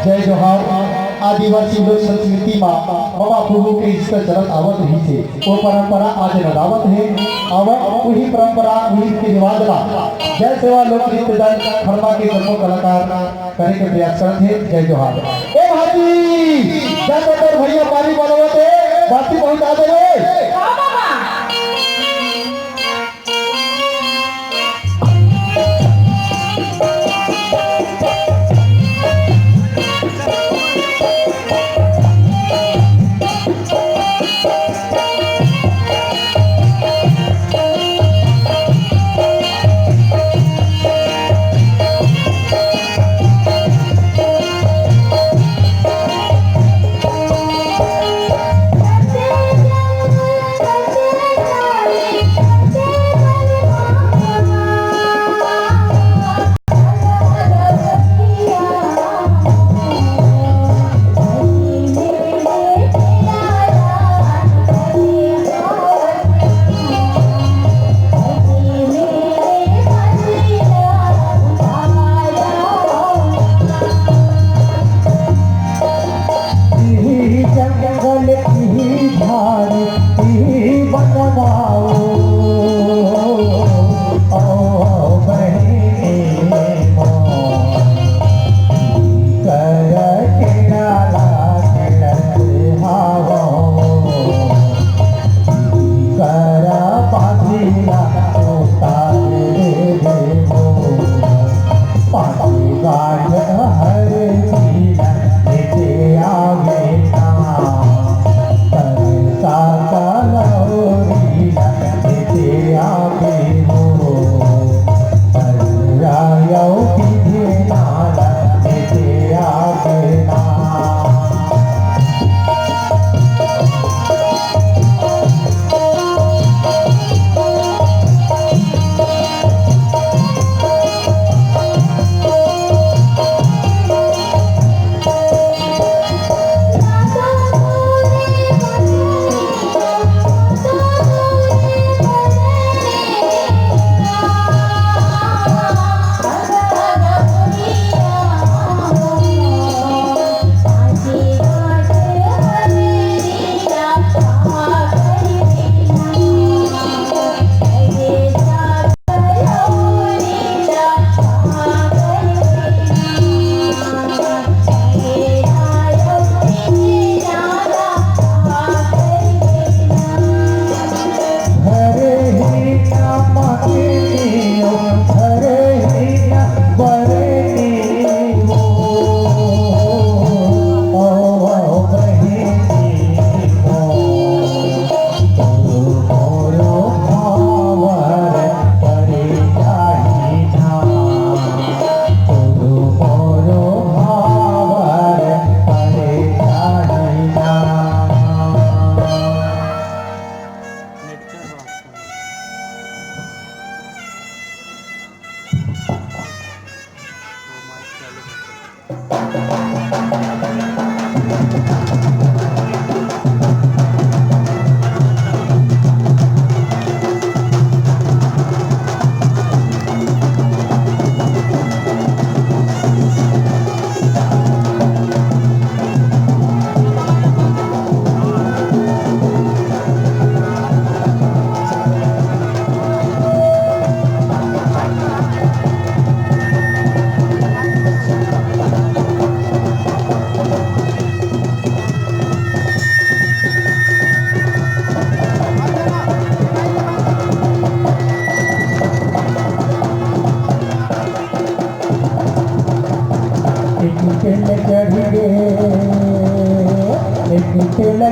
जय जोहार आदिवासी लोक संस्कृति में बाबा प्रभु के इसका चरण आवत रही से वो परंपरा आज नदावत है और वही परंपरा वही रीति रिवाज ला जय सेवा लोक नृत्य दल खरमा के सबको कलाकार करे के प्रयास करते हैं। जय जोहार ए भाजी जय तो भैया पानी बनवते बाती पहुंचा देवे।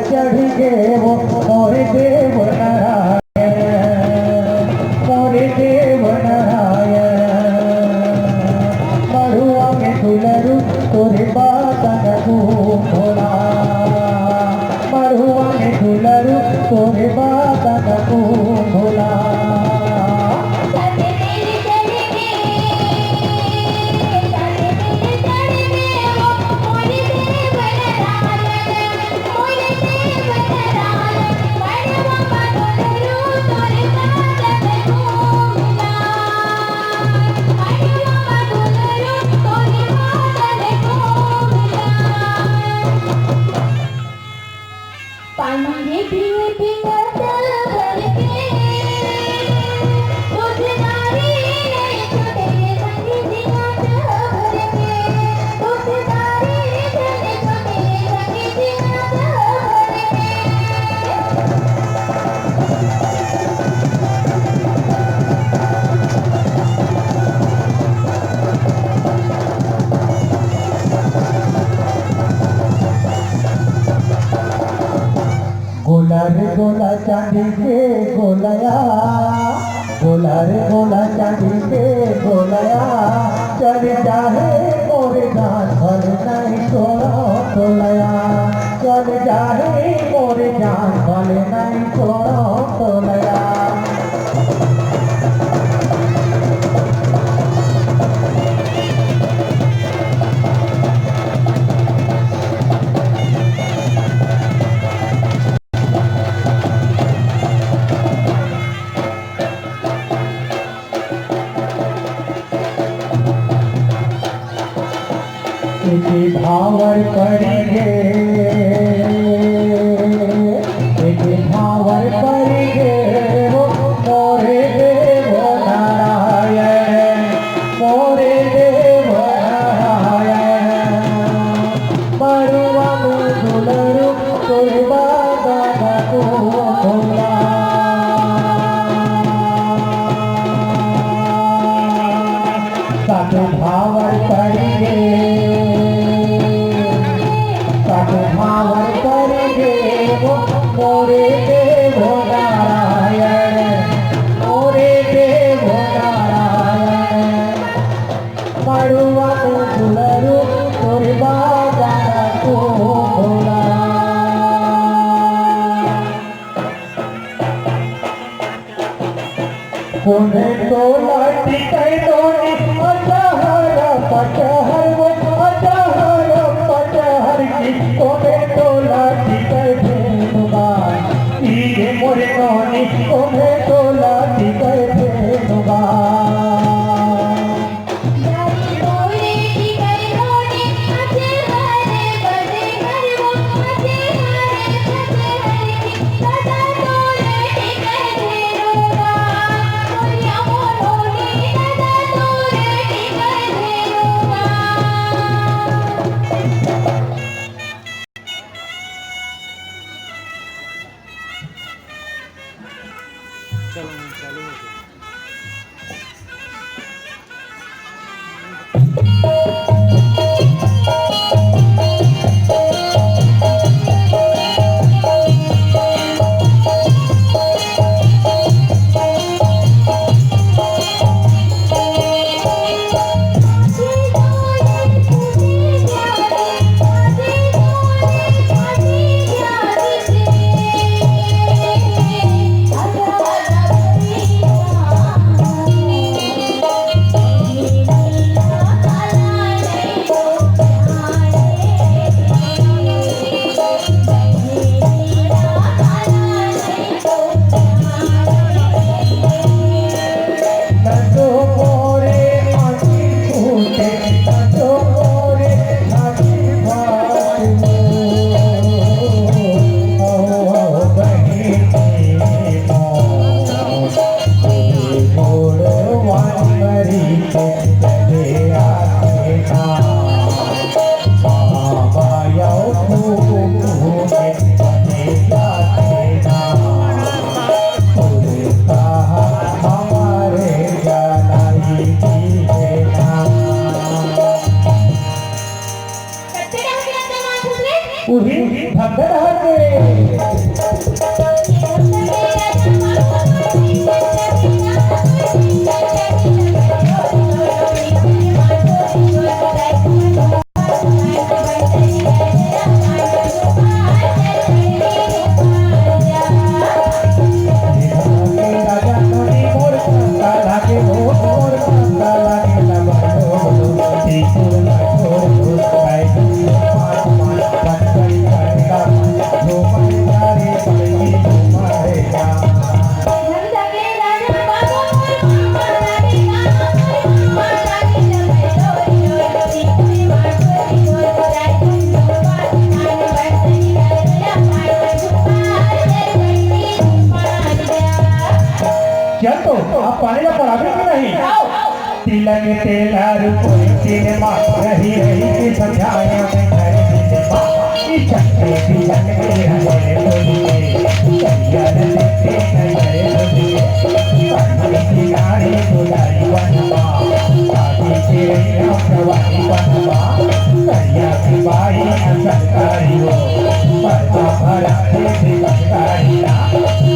चढ़ गे वो मोरे देव नारायण मोरे देव नारायण मरुआ में दुलरू तोरे बातन भोला मरुआ में दुलरू तोरे बातन भोला Bye. रे गोला चांदी के गोलया, गोला रे गोला चांदी के गोलया, चल जाए मोरे जान भर नहीं छोड़ो तोलया, चल जाए मोरे जान भर नहीं छोड़ो तोलया। भावर करेंगे भावर करेंगे मोरे देव नारायण, मोरे देव नारायण, मरुआ दुलरू तोरे बाबा को भोला। साधु भावर करेंगे भावर करेंगे मोरे देव नारायण, मोरे देव नारायण, मरुआ दुलरू तोरे बाबा को भोला। कोने तो लाठी कई दोनी अजहर पचहर वो अजहर पचहर की कोने तो लाठी कई धेनुगा, ये मोरे नोनी कोने तो लाठी कई धेनुगा। तिलक तेलर कोई सिनेमा रही रही की समझाया में घर सिनेमा चक्के तिलक के हरे बोलिए कल्याण देखते हरे बोलिए काली की गाड़ी बुलाई बनवा काली तेरी प्रवाही बनवा करिया की बाई सरकारी हो भरा थे गाड़िया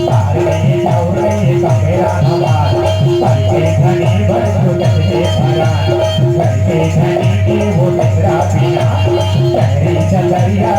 सारे जाऊरे कमेरा नवाज करके धनी बरसो जैसे भरा करके धनी की वो तेरा पीना तेरी चलरिया